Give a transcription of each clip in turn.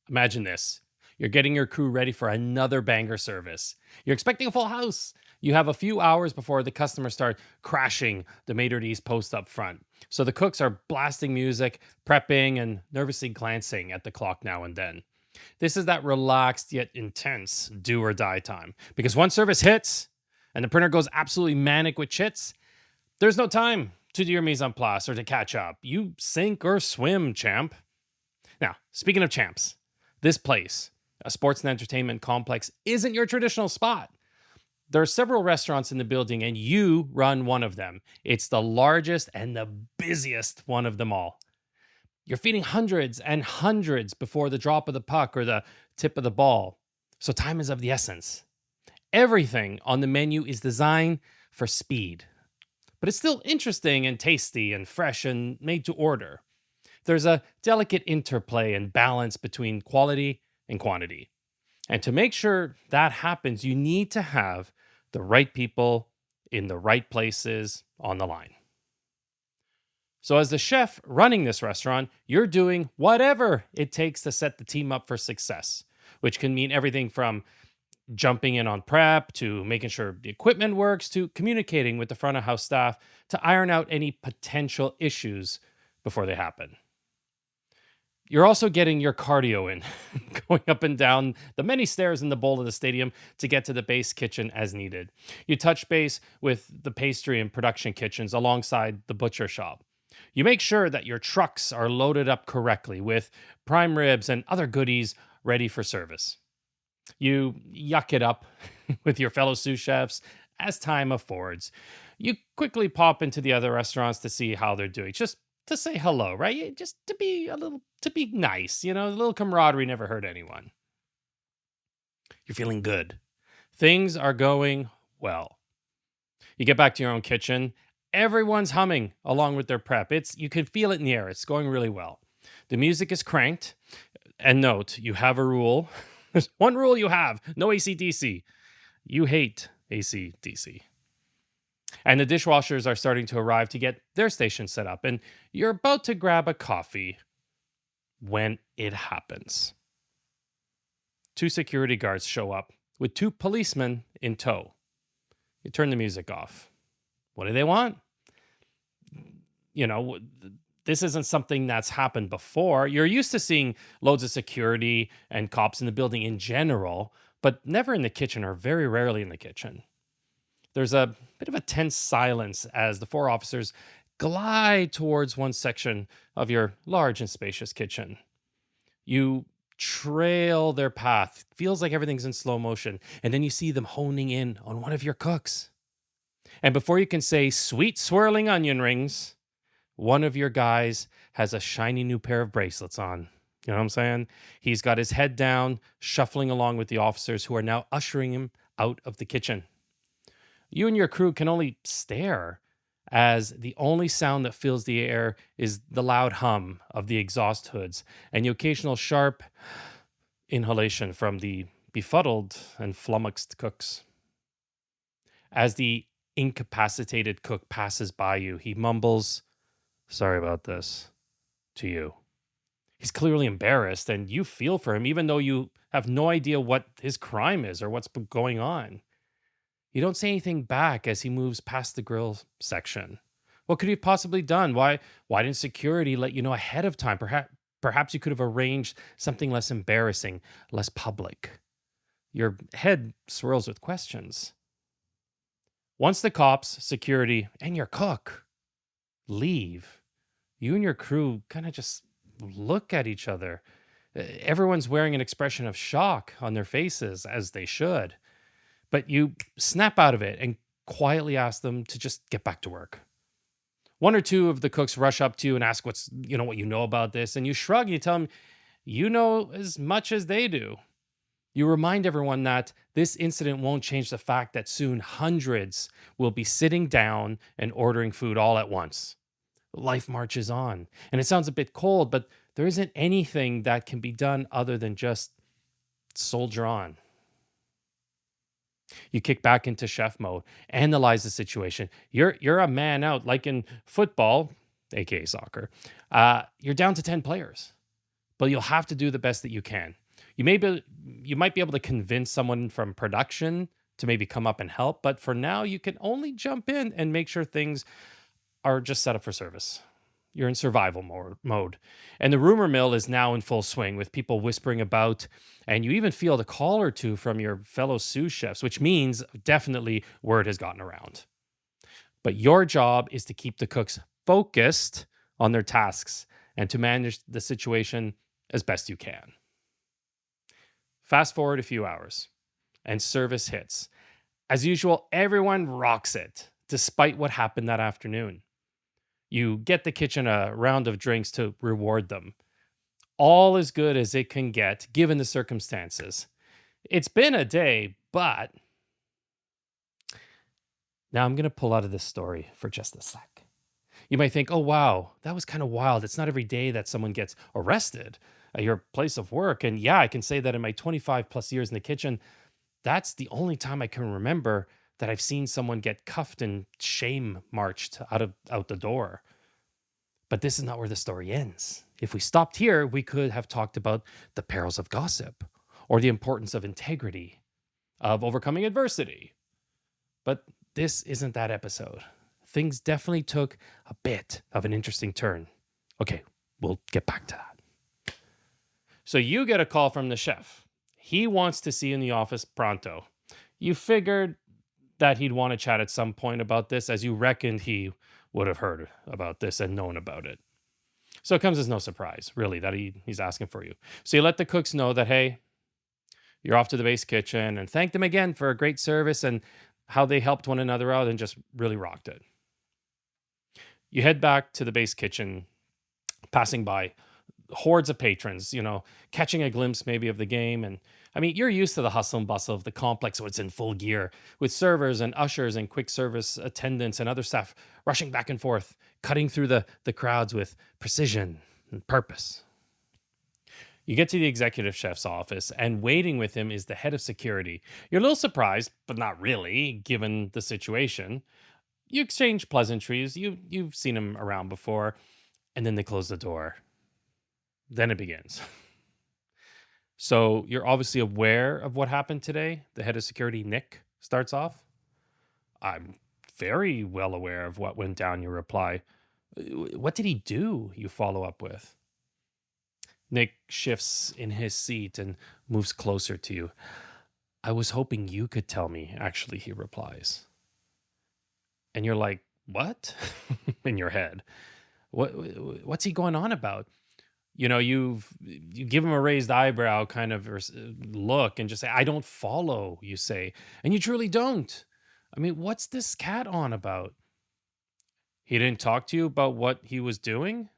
Imagine this. You're getting your crew ready for another banger service. You're expecting a full house. You have a few hours before the customers start crashing the maitre d's post up front. So the cooks are blasting music, prepping, and nervously glancing at the clock now and then. This is that relaxed yet intense do or die time. Because once service hits and the printer goes absolutely manic with chits, there's no time to do your mise en place or to catch up. You sink or swim, champ. Now, speaking of champs, this place, a sports and entertainment complex, isn't your traditional spot. There are several restaurants in the building, and you run one of them. It's the largest and the busiest one of them all. You're feeding hundreds and hundreds before the drop of the puck or the tip of the ball. So time is of the essence. Everything on the menu is designed for speed, but it's still interesting and tasty and fresh and made to order. There's a delicate interplay and balance between quality and quantity. And to make sure that happens, you need to have the right people in the right places on the line. So, as the chef running this restaurant, you're doing whatever it takes to set the team up for success, which can mean everything from jumping in on prep to making sure the equipment works to communicating with the front of house staff to iron out any potential issues before they happen. You're also getting your cardio in, going up and down the many stairs in the bowl of the stadium to get to the base kitchen as needed. You touch base with the pastry and production kitchens alongside the butcher shop. You make sure that your trucks are loaded up correctly with prime ribs and other goodies ready for service. You yuck it up with your fellow sous chefs as time affords. You quickly pop into the other restaurants to see how they're doing, just to say hello, right? Just to be to be nice, a little camaraderie never hurt anyone. You're feeling good. Things are going well. You get back to your own kitchen. Everyone's humming along with their prep. You can feel it in the air. It's going really well. The music is cranked. And note, you have a rule. There's one rule you have. No AC/DC. You hate AC/DC. And the dishwashers are starting to arrive to get their station set up. And you're about to grab a coffee when it happens. 2 security guards show up with 2 policemen in tow. You turn the music off. What do they want? This isn't something that's happened before. You're used to seeing loads of security and cops in the building in general, but never in the kitchen or very rarely in the kitchen. There's a bit of a tense silence as the 4 officers glide towards one section of your large and spacious kitchen. You trail their path. Feels like everything's in slow motion. And then you see them honing in on one of your cooks. And before you can say sweet swirling onion rings, one of your guys has a shiny new pair of bracelets on. You know what I'm saying? He's got his head down, shuffling along with the officers who are now ushering him out of the kitchen. You and your crew can only stare as the only sound that fills the air is the loud hum of the exhaust hoods and the occasional sharp inhalation from the befuddled and flummoxed cooks. As the incapacitated cook passes by you, he mumbles, "Sorry about this," to you. He's clearly embarrassed, and you feel for him, even though you have no idea what his crime is or what's been going on. You don't say anything back as he moves past the grill section. What could he have possibly done? Why didn't security let you know ahead of time? Perhaps you could have arranged something less embarrassing, less public. Your head swirls with questions. Once the cops, security, and your cook leave, you and your crew kind of just look at each other. Everyone's wearing an expression of shock on their faces, as they should. But you snap out of it and quietly ask them to just get back to work. 1 or 2 of the cooks rush up to you and ask what you know about this, and you shrug and you tell them you know as much as they do. You remind everyone that this incident won't change the fact that soon hundreds will be sitting down and ordering food all at once. Life marches on. And it sounds a bit cold, but there isn't anything that can be done other than just soldier on. You kick back into chef mode, analyze the situation. You're a man out, like in football, aka soccer. You're down to 10 players. but you'll have to do the best that you can. You might be able to convince someone from production to maybe come up and help, but for now you can only jump in and make sure things are just set up for service. You're in survival mode. And the rumor mill is now in full swing with people whispering about, and you even feel a call or two from your fellow sous chefs, which means definitely word has gotten around. But your job is to keep the cooks focused on their tasks and to manage the situation as best you can. Fast forward a few hours, and service hits. As usual, everyone rocks it, despite what happened that afternoon. You get the kitchen a round of drinks to reward them. All as good as it can get, given the circumstances. It's been a day, but now I'm going to pull out of this story for just a sec. You might think, oh, wow, that was kind of wild. It's not every day that someone gets arrested at your place of work. And yeah, I can say that in my 25 plus years in the kitchen, that's the only time I can remember that I've seen someone get cuffed and shame marched out the door. But this is not where the story ends. If we stopped here, we could have talked about the perils of gossip or the importance of integrity, of overcoming adversity. But this isn't that episode. Things definitely took a bit of an interesting turn. Okay, we'll get back to that. So you get a call from the chef. He wants to see you in the office pronto. You figured that he'd want to chat at some point about this, as you reckoned he would have heard about this and known about it. So it comes as no surprise, really, that he's asking for you. So you let the cooks know that, hey, you're off to the base kitchen, and thank them again for a great service and how they helped one another out and just really rocked it. You head back to the base kitchen, passing by hordes of patrons, catching a glimpse maybe of the game. And I mean, you're used to the hustle and bustle of the complex, so it's in full gear with servers and ushers and quick service attendants and other staff rushing back and forth, cutting through the crowds with precision and purpose. You get to the executive chef's office, and waiting with him is the head of security. You're a little surprised, but not really, given the situation. You exchange pleasantries. You've seen him around before, and then they close the door. Then it begins. So you're obviously aware of what happened today. The head of security, Nick, starts off. I'm very well aware of what went down, you reply. What did he do? You follow up with. Nick shifts in his seat and moves closer to you. I was hoping you could tell me, actually, he replies. And you're like, what? In your head. What's he going on about? You give him a raised eyebrow kind of look and just say, I don't follow, you say. And you truly don't. I mean, what's this cat on about? He didn't talk to you about what he was doing?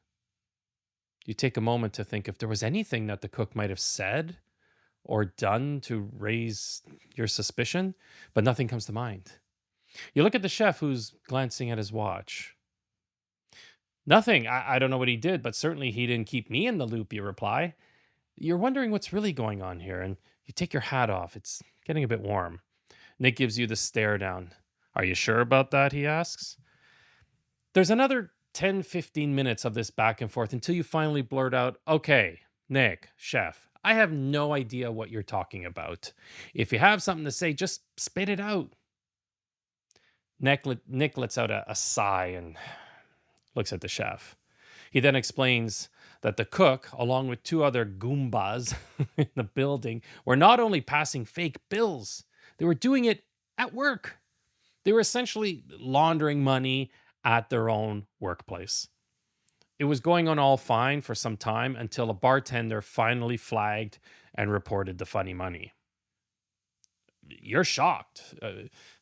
You take a moment to think if there was anything that the cook might have said or done to raise your suspicion, but nothing comes to mind. You look at the chef who's glancing at his watch. Nothing. I don't know what he did, but certainly he didn't keep me in the loop, you reply. You're wondering what's really going on here, and you take your hat off. It's getting a bit warm. Nick gives you the stare down. Are you sure about that, he asks. There's another 10-15 minutes of this back and forth until you finally blurt out, okay, Nick, chef, I have no idea what you're talking about. If you have something to say, just spit it out. Nick lets out a sigh and looks at the chef. He then explains that the cook, along with two other Goombas in the building, were not only passing fake bills, they were doing it at work. They were essentially laundering money at their own workplace. It was going on all fine for some time until a bartender finally flagged and reported the funny money. You're shocked.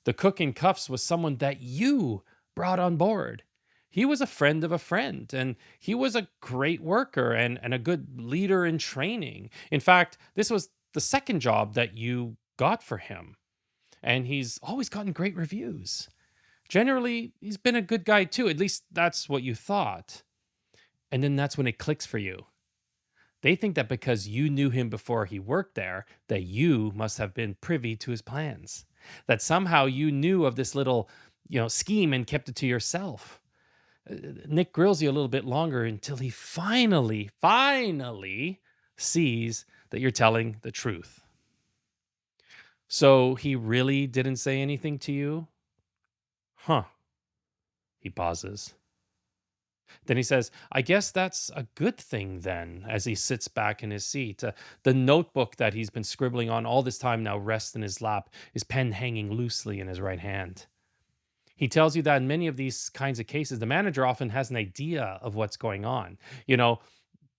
The cook in cuffs was someone that you brought on board. He was a friend of a friend, and he was a great worker and a good leader in training. In fact, this was the second job that you got for him, and he's always gotten great reviews. Generally, he's been a good guy too. At least that's what you thought. And then that's when it clicks for you. They think that because you knew him before he worked there, that you must have been privy to his plans. That somehow you knew of this little, scheme and kept it to yourself. Nick grills you a little bit longer until he finally sees that you're telling the truth. So he really didn't say anything to you? Huh. He pauses. Then he says, I guess that's a good thing then, as he sits back in his seat. The notebook that he's been scribbling on all this time now rests in his lap, his pen hanging loosely in his right hand. He tells you that in many of these kinds of cases, the manager often has an idea of what's going on. You know,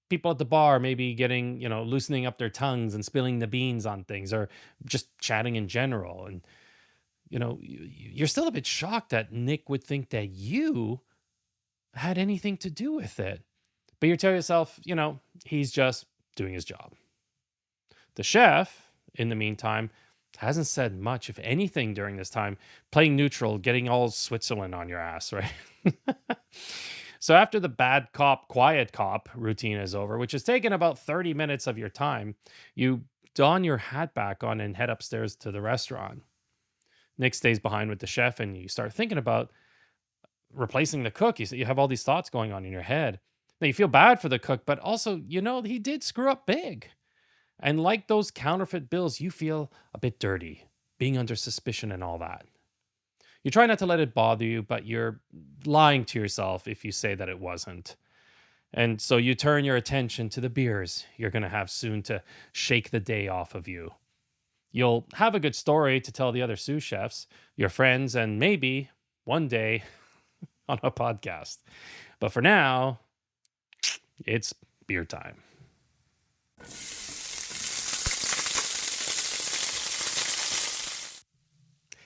people at the bar maybe getting, loosening up their tongues and spilling the beans on things or just chatting in general. And, you're still a bit shocked that Nick would think that you had anything to do with it. But you tell yourself, he's just doing his job. The chef, in the meantime, hasn't said much, if anything, during this time, playing neutral, getting all Switzerland on your ass, right? So after the bad cop, quiet cop routine is over, which has taken about 30 minutes of your time, you don your hat back on and head upstairs to the restaurant. Nick stays behind with the chef, and you start thinking about replacing the cook. You have all these thoughts going on in your head. Now you feel bad for the cook, but also, he did screw up big. And like those counterfeit bills, you feel a bit dirty, being under suspicion and all that. You try not to let it bother you, but you're lying to yourself if you say that it wasn't. And so you turn your attention to the beers you're going to have soon to shake the day off of you. You'll have a good story to tell the other sous chefs, your friends, and maybe one day on a podcast. But for now, it's beer time.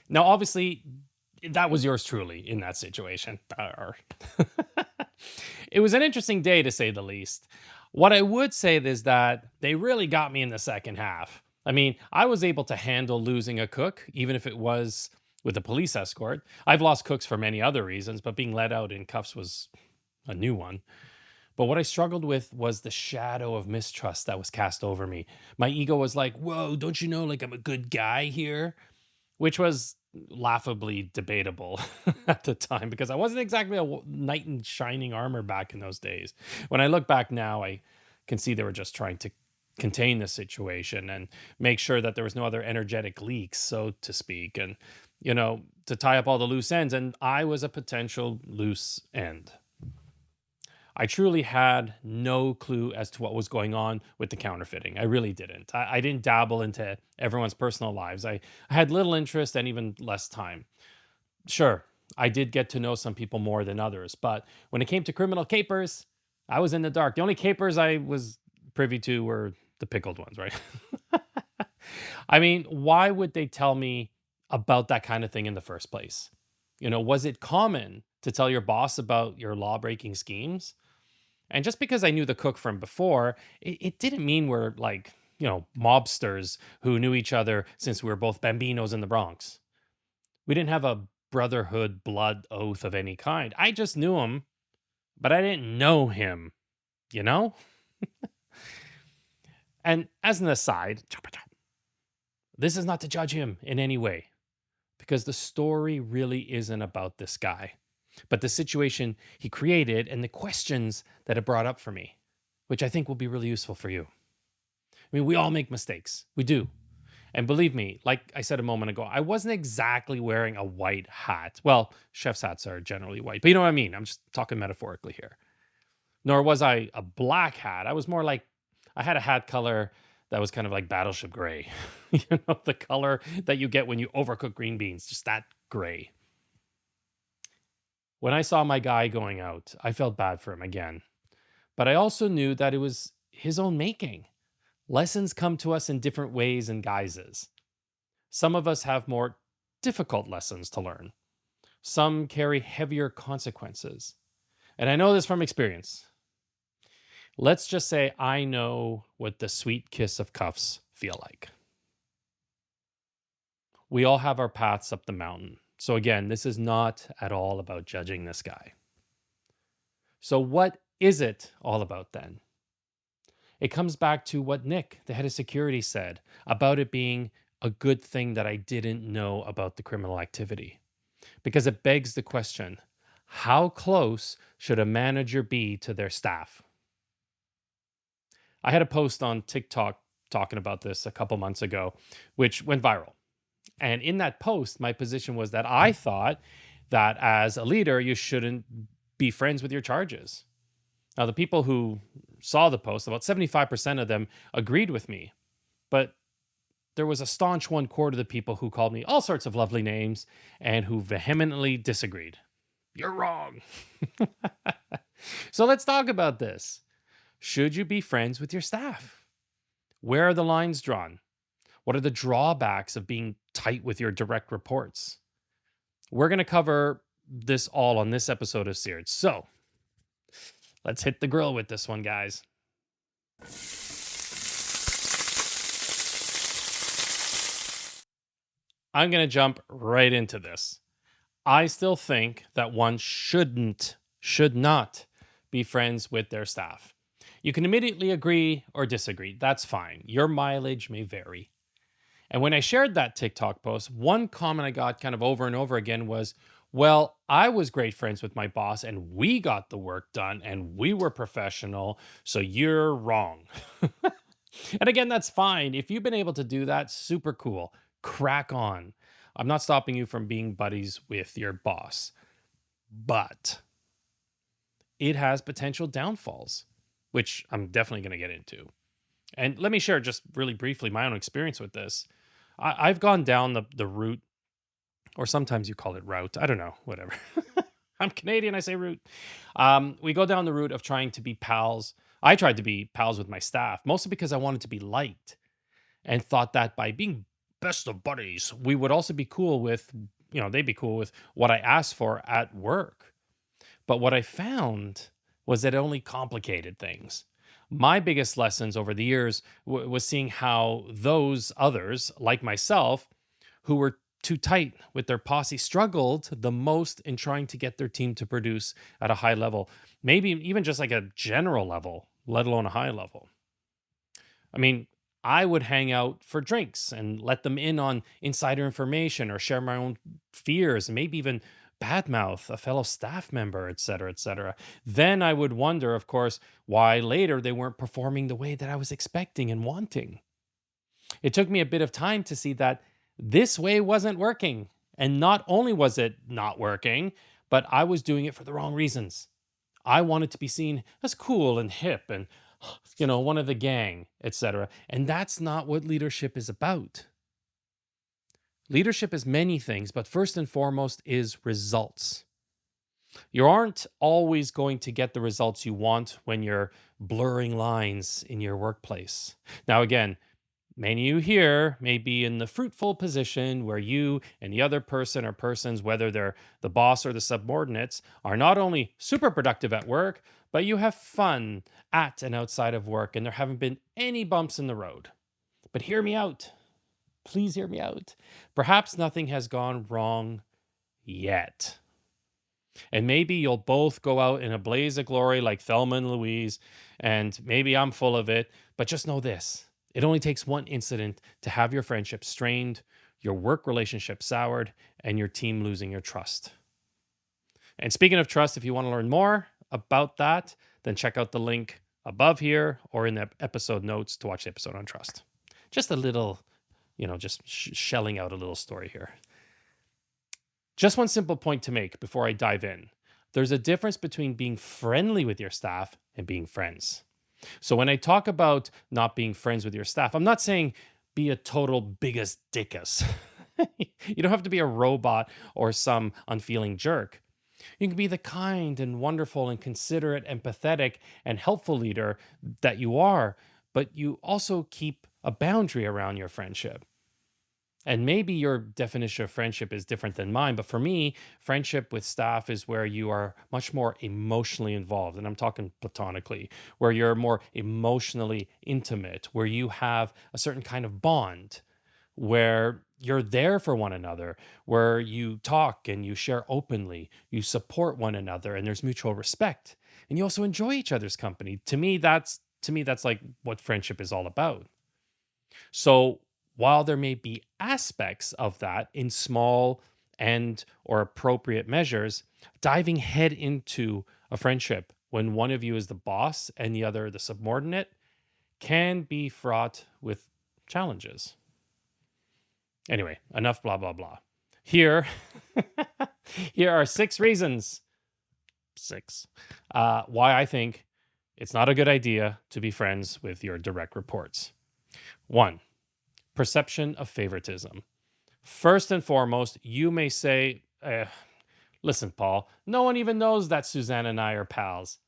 Now, obviously, that was yours truly in that situation. It was an interesting day, to say the least. What I would say is that they really got me in the second half. I mean, I was able to handle losing a cook, even if it was with a police escort. I've lost cooks for many other reasons, but being let out in cuffs was a new one. But what I struggled with was the shadow of mistrust that was cast over me. My ego was like, whoa, don't you know, like I'm a good guy here? Which was laughably debatable at the time because I wasn't exactly a knight in shining armor back in those days. When I look back now, I can see they were just trying to contain the situation and make sure that there was no other energetic leaks, so to speak, and, to tie up all the loose ends. And I was a potential loose end. I truly had no clue as to what was going on with the counterfeiting. I really didn't. I didn't dabble into everyone's personal lives. I had little interest and even less time. Sure, I did get to know some people more than others, but when it came to criminal capers, I was in the dark. The only capers I was privy to were the pickled ones, right? I mean, why would they tell me about that kind of thing in the first place? Was it common to tell your boss about your law breaking schemes? And just because I knew the cook from before, it didn't mean we're like, mobsters who knew each other since we were both Bambinos in the Bronx. We didn't have a brotherhood blood oath of any kind. I just knew him, but I didn't know him, you know? And as an aside, this is not to judge him in any way, because the story really isn't about this guy, but the situation he created and the questions that it brought up for me, which I think will be really useful for you. I mean, we all make mistakes. We do. And believe me, like I said a moment ago, I wasn't exactly wearing a white hat. Well, chef's hats are generally white, but you know what I mean? I'm just talking metaphorically here. Nor was I a black hat. I was more like, I had a hat color that was kind of like battleship gray. The color that you get when you overcook green beans, just that gray. When I saw my guy going out, I felt bad for him again. But I also knew that it was his own making. Lessons come to us in different ways and guises. Some of us have more difficult lessons to learn. Some carry heavier consequences. And I know this from experience. Let's just say I know what the sweet kiss of cuffs feel like. We all have our paths up the mountain. So again, this is not at all about judging this guy. So what is it all about then? It comes back to what Nick, the head of security, said about it being a good thing that I didn't know about the criminal activity. Because it begs the question, how close should a manager be to their staff? I had a post on TikTok talking about this a couple months ago, which went viral. And in that post, my position was that I thought that as a leader, you shouldn't be friends with your charges. Now, the people who saw the post, about 75% of them agreed with me. But there was a staunch one quarter of the people who called me all sorts of lovely names and who vehemently disagreed. You're wrong. So let's talk about this. Should you be friends with your staff? Where are the lines drawn? What are the drawbacks of being tight with your direct reports? We're going to cover this all on this episode of Seared. So let's hit the grill with this one, guys. I'm going to jump right into this. I still think that one should not be friends with their staff. You can immediately agree or disagree. That's fine. Your mileage may vary. And when I shared that TikTok post, one comment I got kind of over and over again was, well, I was great friends with my boss and we got the work done and we were professional, so you're wrong. And again, that's fine. If you've been able to do that, super cool. Crack on. I'm not stopping you from being buddies with your boss, but it has potential downfalls, which I'm definitely going to get into. And let me share just really briefly my own experience with this. I've gone down the route, or sometimes you call it route. I don't know, whatever. I'm Canadian, I say route. We go down the route of trying to be pals. I tried to be pals with my staff, mostly because I wanted to be liked and thought that by being best of buddies, we would also be cool with, they'd be cool with what I asked for at work. But what I found was that it only complicated things. My biggest lessons over the years was seeing how those others, like myself, who were too tight with their posse, struggled the most in trying to get their team to produce at a high level, maybe even just like a general level, let alone a high level. I mean, I would hang out for drinks and let them in on insider information or share my own fears, and maybe even badmouth a fellow staff member, et cetera, et cetera. Then I would wonder, of course, why later they weren't performing the way that I was expecting and wanting. It took me a bit of time to see that this way wasn't working. And not only was it not working, but I was doing it for the wrong reasons. I wanted to be seen as cool and hip and, one of the gang, etc. And that's not what leadership is about. Leadership is many things, but first and foremost is results. You aren't always going to get the results you want when you're blurring lines in your workplace. Now, again, many of you here may be in the fruitful position where you and the other person or persons, whether they're the boss or the subordinates, are not only super productive at work, but you have fun at and outside of work, and there haven't been any bumps in the road. But hear me out. Please hear me out. Perhaps nothing has gone wrong yet. And maybe you'll both go out in a blaze of glory like Thelma and Louise, and maybe I'm full of it, but just know this. It only takes one incident to have your friendship strained, your work relationship soured, and your team losing your trust. And speaking of trust, if you want to learn more about that, then check out the link above here or in the episode notes to watch the episode on trust. Just a little, just shelling out a little story here. Just one simple point to make before I dive in. There's a difference between being friendly with your staff and being friends. So when I talk about not being friends with your staff, I'm not saying be a total biggest dickus. You don't have to be a robot or some unfeeling jerk. You can be the kind and wonderful and considerate, empathetic, and helpful leader that you are, but you also keep a boundary around your friendship. And maybe your definition of friendship is different than mine, but for me, friendship with staff is where you are much more emotionally involved. And I'm talking platonically, where you're more emotionally intimate, where you have a certain kind of bond, where you're there for one another, where you talk and you share openly, you support one another, and there's mutual respect. And you also enjoy each other's company. To me, that's like what friendship is all about. So while there may be aspects of that in small and or appropriate measures, diving head into a friendship when one of you is the boss and the other the subordinate can be fraught with challenges. Anyway, enough blah, blah, blah. Here, here are 6 reasons, why I think it's not a good idea to be friends with your direct reports. 1, perception of favoritism. First and foremost, you may say, listen, Paul, no one even knows that Suzanne and I are pals.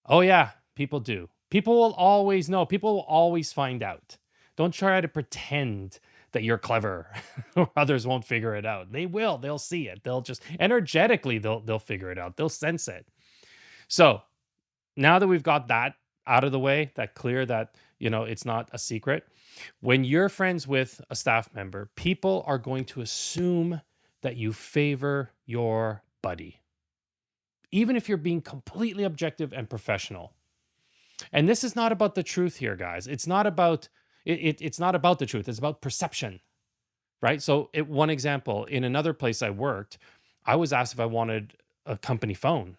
Oh, yeah, people do. People will always know. People will always find out. Don't try to pretend that you're clever or others won't figure it out. They will. They'll see it. They'll just energetically, they'll figure it out. They'll sense it. So now that we've got that out of the way, that clear that, it's not a secret. When you're friends with a staff member, people are going to assume that you favor your buddy, even if you're being completely objective and professional. And this is not about the truth here, guys. It's not about it's not about the truth. It's about perception, right? So, one example, in another place I worked, I was asked if I wanted a company phone,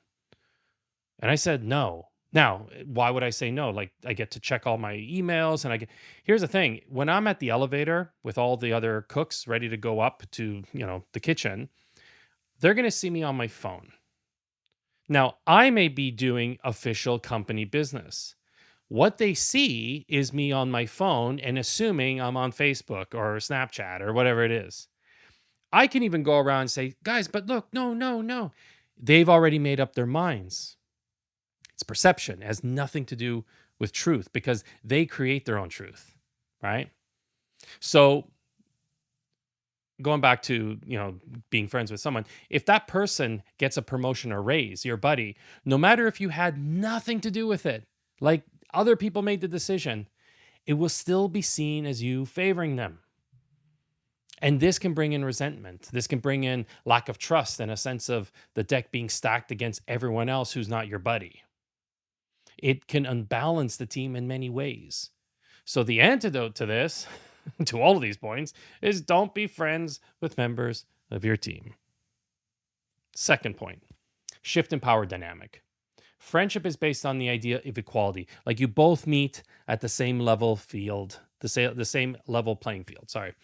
and I said no. Now, why would I say no? Like, I get to check all my emails, and here's the thing: when I'm at the elevator with all the other cooks ready to go up to the kitchen, they're going to see me on my phone. Now, I may be doing official company business. What they see is me on my phone and assuming I'm on Facebook or Snapchat or whatever it is. I can even go around and say, guys, but look, no, no, no. They've already made up their minds. It's perception. It has nothing to do with truth because they create their own truth, right? So going back to, being friends with someone, if that person gets a promotion or raise, your buddy, no matter if you had nothing to do with it, like other people made the decision, it will still be seen as you favoring them. And this can bring in resentment. This can bring in lack of trust and a sense of the deck being stacked against everyone else who's not your buddy. It can unbalance the team in many ways. So the antidote to this, to all of these points, is don't be friends with members of your team. Second point, shift in power dynamic. Friendship is based on the idea of equality. Like you both meet at the same level field, the same level playing field. Sorry.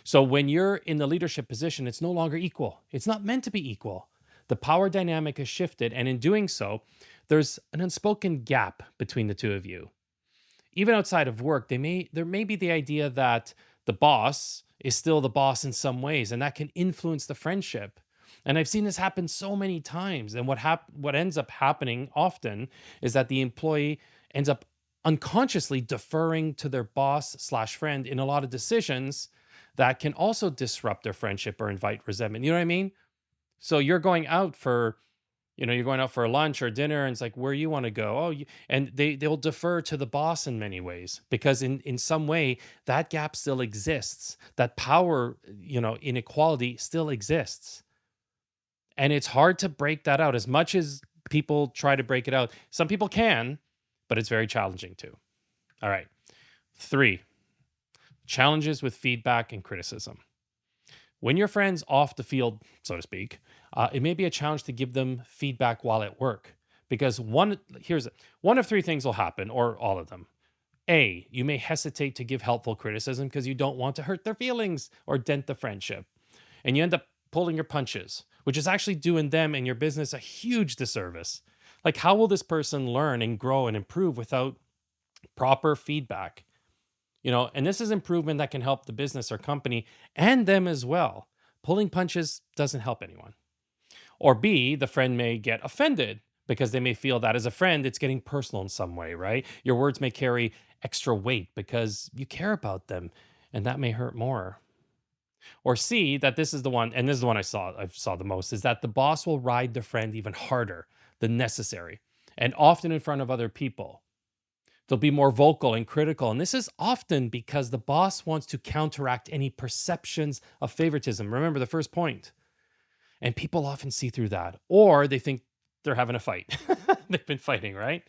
So when you're in the leadership position, it's no longer equal. It's not meant to be equal. The power dynamic has shifted, and in doing so, there's an unspoken gap between the two of you. Even outside of work, there may be the idea that the boss is still the boss in some ways, and that can influence the friendship. And I've seen this happen so many times. And what ends up happening often is that the employee ends up unconsciously deferring to their boss/friend in a lot of decisions that can also disrupt their friendship or invite resentment. You know what I mean? So you're going out for a lunch or dinner, and it's like, where you want to go? Oh, and they'll defer to the boss in many ways because in some way that gap still exists. That power, inequality still exists. And it's hard to break that out as much as people try to break it out. Some people can, but it's very challenging too. All right. 3, challenges with feedback and criticism. When your friends off the field, so to speak, it may be a challenge to give them feedback while at work because one of 3 things will happen, or all of them. A, you may hesitate to give helpful criticism because you don't want to hurt their feelings or dent the friendship. And you end up pulling your punches, which is actually doing them and your business a huge disservice. Like, how will this person learn and grow and improve without proper feedback? And this is improvement that can help the business or company and them as well. Pulling punches doesn't help anyone. Or B, the friend may get offended because they may feel that as a friend, it's getting personal in some way, right? Your words may carry extra weight because you care about them, and that may hurt more. Or C, that this is the one, and this is the one I saw the most, is that the boss will ride the friend even harder than necessary, and often in front of other people. They'll be more vocal and critical, and this is often because the boss wants to counteract any perceptions of favoritism. Remember the first point. And people often see through that, or they think they're having a fight. They've been fighting, right?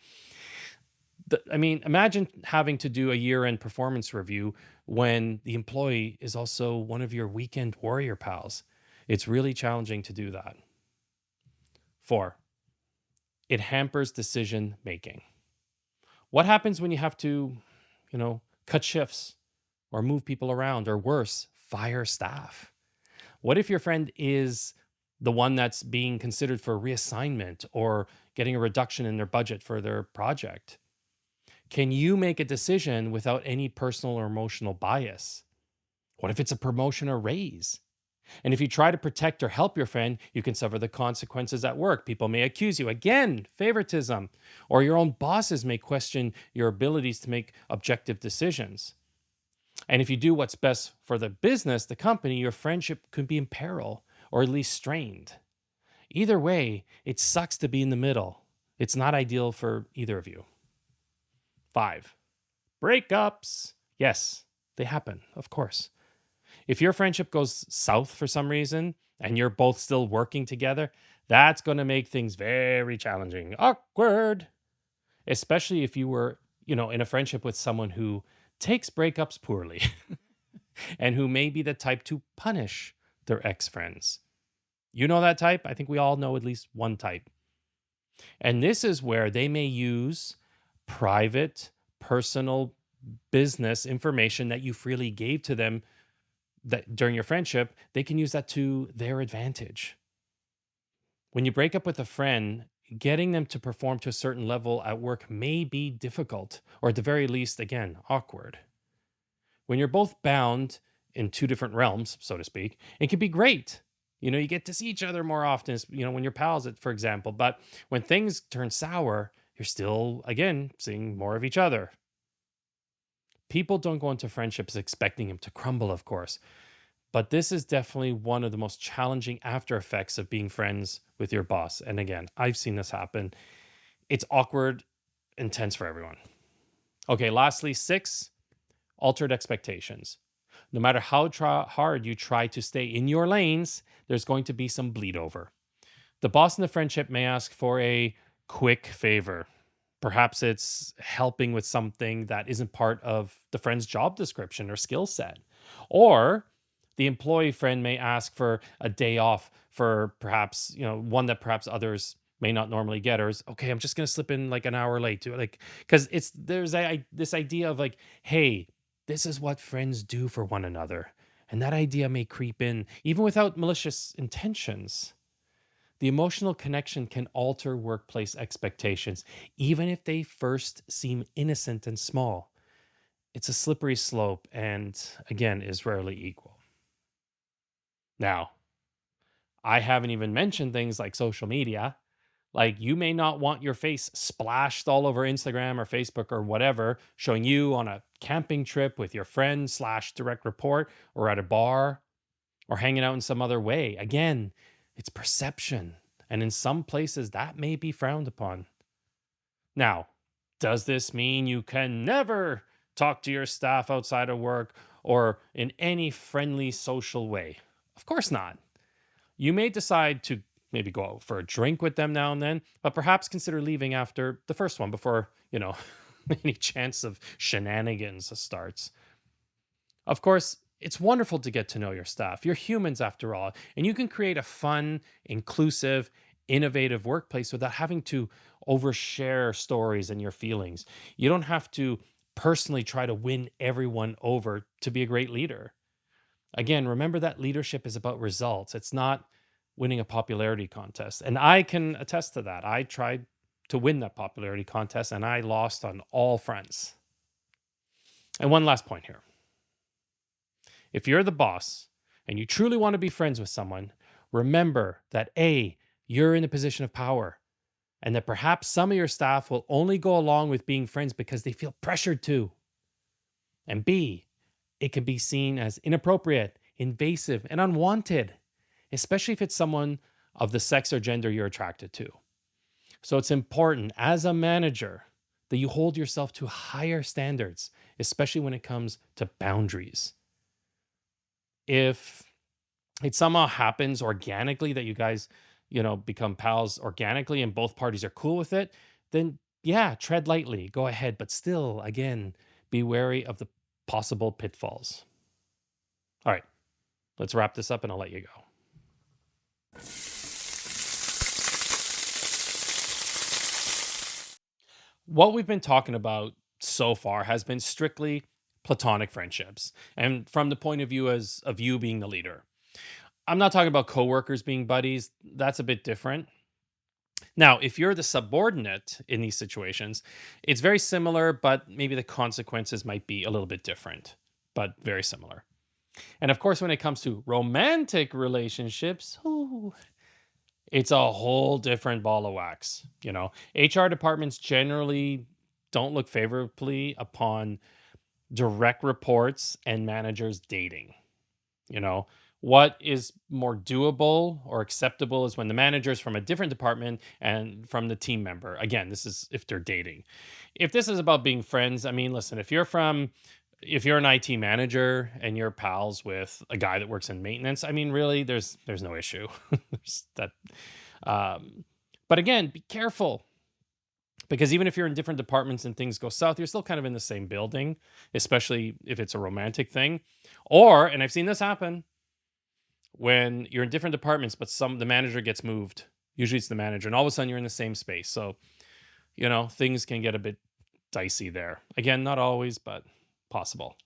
Imagine having to do a year-end performance review when the employee is also one of your weekend warrior pals. It's really challenging to do that. 4, it hampers decision making. What happens when you have to cut shifts or move people around, or worse, fire staff? What if your friend is the one that's being considered for reassignment or getting a reduction in their budget for their project? Can you make a decision without any personal or emotional bias? What if it's a promotion or raise? And if you try to protect or help your friend, you can suffer the consequences at work. People may accuse you, again, favoritism, or your own bosses may question your abilities to make objective decisions. And if you do what's best for the business, the company, your friendship could be in peril or at least strained. Either way, it sucks to be in the middle. It's not ideal for either of you. 5. Breakups. Yes, they happen, of course. If your friendship goes south for some reason and you're both still working together, that's going to make things very challenging. Awkward. Especially if you were, in a friendship with someone who takes breakups poorly and who may be the type to punish their ex friends. You know that type? I think we all know at least one type. And this is where they may use private, personal, business information that you freely gave to them that during your friendship. They can use that to their advantage. When you break up with a friend, getting them to perform to a certain level at work may be difficult, or at the very least, again, awkward. When you're both bound in two different realms, so to speak, it can be great. You get to see each other more often, when you're pals, for example. But when things turn sour, you're still, again, seeing more of each other. People don't go into friendships expecting them to crumble, of course. But this is definitely one of the most challenging after effects of being friends with your boss. And again, I've seen this happen. It's awkward, intense for everyone. Okay, lastly, 6, altered expectations. No matter how hard you try to stay in your lanes, there's going to be some bleed over. The boss in the friendship may ask for a quick favor. Perhaps it's helping with something that isn't part of the friend's job description or skill set. Or the employee friend may ask for a day off for perhaps, one that perhaps others may not normally get, or is, okay, I'm just going to slip in like an hour late to like, because there's this idea of like, hey, this is what friends do for one another. And that idea may creep in even without malicious intentions. The emotional connection can alter workplace expectations, even if they first seem innocent and small. It's a slippery slope and, again, is rarely equal. Now, I haven't even mentioned things like social media. Like, you may not want your face splashed all over Instagram or Facebook or whatever, showing you on a camping trip with your friend slash direct report, or at a bar, or hanging out in some other way. Again, it's perception. And in some places, that may be frowned upon. Now, does this mean you can never talk to your staff outside of work or in any friendly social way? Of course not. You may decide to maybe go out for a drink with them now and then, but perhaps consider leaving after the first one before, any chance of shenanigans starts. Of course, it's wonderful to get to know your staff. You're humans after all, and you can create a fun, inclusive, innovative workplace without having to overshare stories and your feelings. You don't have to personally try to win everyone over to be a great leader. Again, remember that leadership is about results. It's not winning a popularity contest. And I can attest to that. I tried to win that popularity contest and I lost on all fronts. And one last point here. If you're the boss and you truly want to be friends with someone, remember that A, you're in a position of power, and that perhaps some of your staff will only go along with being friends because they feel pressured to. And B, it can be seen as inappropriate, invasive, and unwanted, especially if it's someone of the sex or gender you're attracted to. So it's important as a manager that you hold yourself to higher standards, especially when it comes to boundaries. If it somehow happens organically that you guys, become pals organically and both parties are cool with it, then yeah, tread lightly, go ahead. But still, again, be wary of the possible pitfalls. All right, let's wrap this up and I'll let you go. What we've been talking about so far has been strictly platonic friendships. And from the point of view as of you being the leader. I'm not talking about coworkers being buddies. That's a bit different. Now, if you're the subordinate in these situations, it's very similar, but maybe the consequences might be a little bit different, but very similar. And of course, when it comes to romantic relationships, ooh, it's a whole different ball of wax. HR departments generally don't look favorably upon direct reports and managers dating. You know, what is more doable or acceptable is when the manager's from a different department and from the team member. Again, this is if they're dating. If this is about being friends, I mean, listen, if you're an IT manager and you're pals with a guy that works in maintenance, I mean, really, there's no issue. There's that, um, but again, be careful because even if you're in different departments and things go south, you're still kind of in the same building, especially if it's a romantic thing. Or, and I've seen this happen when you're in different departments, but the manager gets moved. Usually it's the manager, and all of a sudden you're in the same space. So, things can get a bit dicey there. Again, not always, but possible.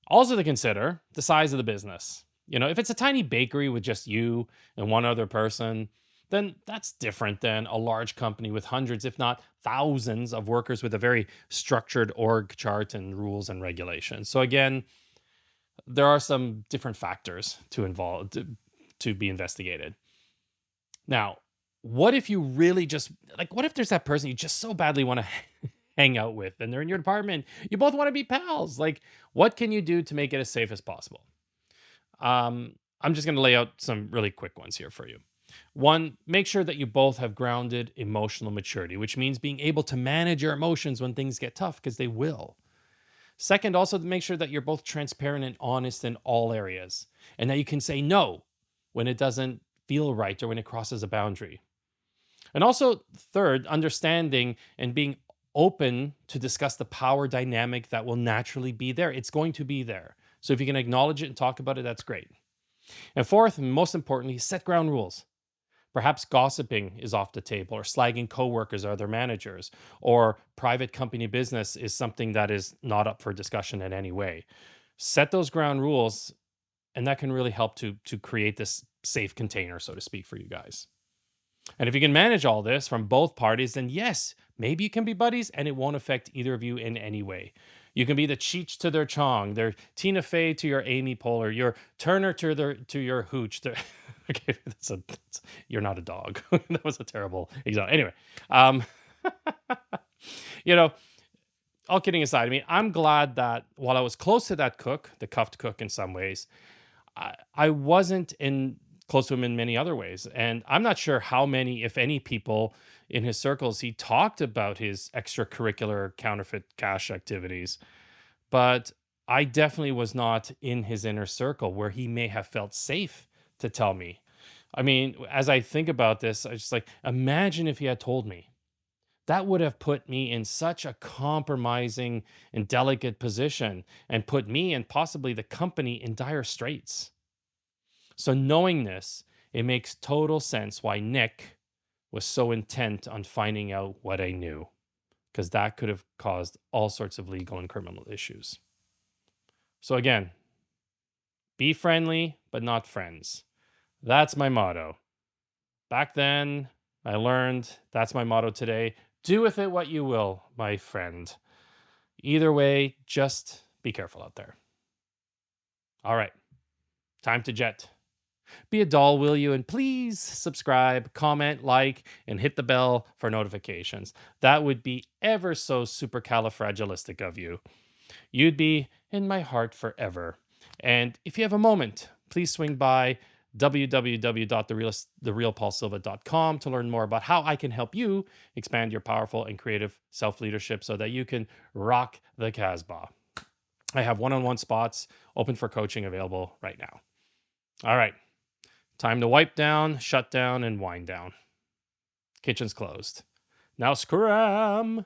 Also to consider the size of the business. If it's a tiny bakery with just you and one other person, then that's different than a large company with hundreds, if not thousands, of workers with a very structured org chart and rules and regulations. So again, there are some different factors to be investigated. Now, what if you really just what if there's that person you just so badly want to hang out with and they're in your department? You both want to be pals. What can you do to make it as safe as possible? I'm just going to lay out some really quick ones here for you. One, make sure that you both have grounded emotional maturity, which means being able to manage your emotions when things get tough, because they will. Second, also to make sure that you're both transparent and honest in all areas, and that you can say no when it doesn't feel right or when it crosses a boundary. And also, third, understanding and being open to discuss the power dynamic that will naturally be there. It's going to be there. So if you can acknowledge it and talk about it, that's great. And fourth, and most importantly, set ground rules. Perhaps gossiping is off the table, or slagging coworkers or other managers, or private company business is something that is not up for discussion in any way. Set those ground rules, and that can really help to create this safe container, so to speak, for you guys. And if you can manage all this from both parties, then yes, maybe you can be buddies and it won't affect either of you in any way. You can be the Cheech to their Chong, their Tina Fey to your Amy Poehler, your Turner to your Hooch. Okay, you're not a dog. That was a terrible example. Anyway, you know, all kidding aside, I mean, I'm glad that while I was close to that cook, the cuffed cook in some ways, I wasn't close to him in many other ways. And I'm not sure how many, if any, people in his circles he talked about his extracurricular counterfeit cash activities. But I definitely was not in his inner circle where he may have felt safe to tell me. I mean, as I think about this, I just imagine if he had told me. That would have put me in such a compromising and delicate position and put me and possibly the company in dire straits. So knowing this, it makes total sense why Nick was so intent on finding out what I knew, because that could have caused all sorts of legal and criminal issues. So again, be friendly, but not friends. That's my motto. Back then, I learned that's my motto today. Do with it what you will, my friend. Either way, just be careful out there. All right, time to jet. Be a doll, will you? And please subscribe, comment, like, and hit the bell for notifications. That would be ever so supercalifragilistic of you. You'd be in my heart forever. And if you have a moment, please swing by www.therealpaulsilva.com to learn more about how I can help you expand your powerful and creative self-leadership so that you can rock the Casbah. I have one-on-one spots open for coaching available right now. All right. Time to wipe down, shut down, and wind down. Kitchen's closed. Now scram!